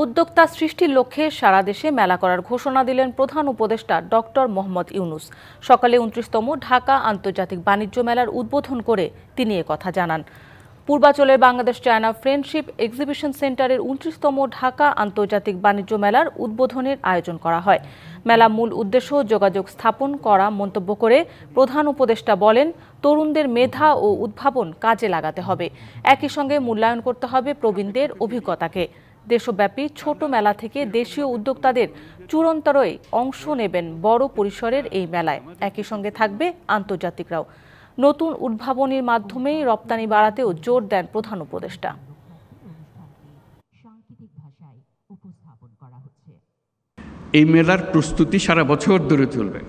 উদ্যোক্তা সৃষ্টির লক্ষ্যে সারা দেশে মেলা করার ঘোষণা দিলেন প্রধান উপদেষ্টা ডক্টর মোহাম্মদ ইউনূস। সকালে ২৯তম ঢাকা আন্তর্জাতিক বাণিজ্য মেলার উদ্বোধন করে তিনি একথা জানান। পূর্বাঞ্চলের বাংলাদেশ চায়না ফ্রেন্ডশিপ এক্সিবিশন সেন্টারের ২৯তম ঢাকা আন্তর্জাতিক বাণিজ্য মেলার উদ্বোধনের আয়োজন করা হয়। মেলা মূল উদ্দেশ্য যোগাযোগ স্থাপন করা মন্তব্য করে প্রধান উপদেষ্টা বলেন, তরুণদের মেধা ও উদ্ভাবন কাজে লাগাতে হবে। একই সঙ্গে মূল্যায়ন করতে হবে প্রবীণদের অভিজ্ঞতাকে। দেশব্যাপী ছোট মেলা থেকে দেশীয় উদ্যোক্তাদের চূড়ান্তরই অংশ নেবেন বড় পরিসরের এই মেলায়। একই সঙ্গে থাকবে আন্তর্জাতিকরাও। নতুন উদ্ভাবনীর মাধ্যমেই রপ্তানি বাড়াতেও জোর দেন প্রধান উপদেষ্টা। এই মেলার প্রস্তুতি সারা বছর ধরে চলবে।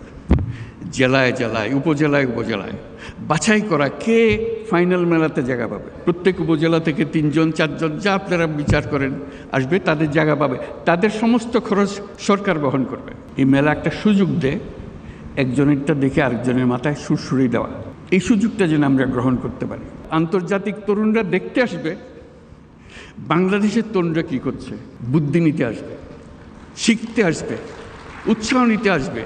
জেলায় জেলায়, উপজেলায় উপজেলায় বাছাই করা কে ফাইনাল মেলাতে জায়গা পাবে। প্রত্যেক উপজেলা থেকে ৩ জন ৪ জন যা আপনারা বিচার করেন আসবে, তাদের জায়গা পাবে। তাদের সমস্ত খরচ সরকার বহন করবে। এই মেলা একটা সুযোগ দেয় একজনেরটা দেখে আরেকজনের মাথায় সুরসুরি দেওয়া। এই সুযোগটা যেন আমরা গ্রহণ করতে পারি। আন্তর্জাতিক তরুণরা দেখতে আসবে বাংলাদেশের তরুণরা কী করছে, বুদ্ধি নিতে আসবে, শিখতে আসবে, উৎসাহ নিতে আসবে,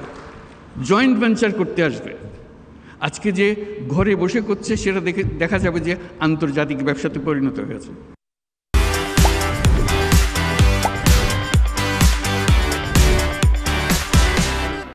জয়েন্ট ভেঞ্চার করতে আসবে। আজকে যে ঘরে বসে করছে সেটা দেখা যাবে যে আন্তর্জাতিক ব্যবসাতে পরিণত হয়েছে।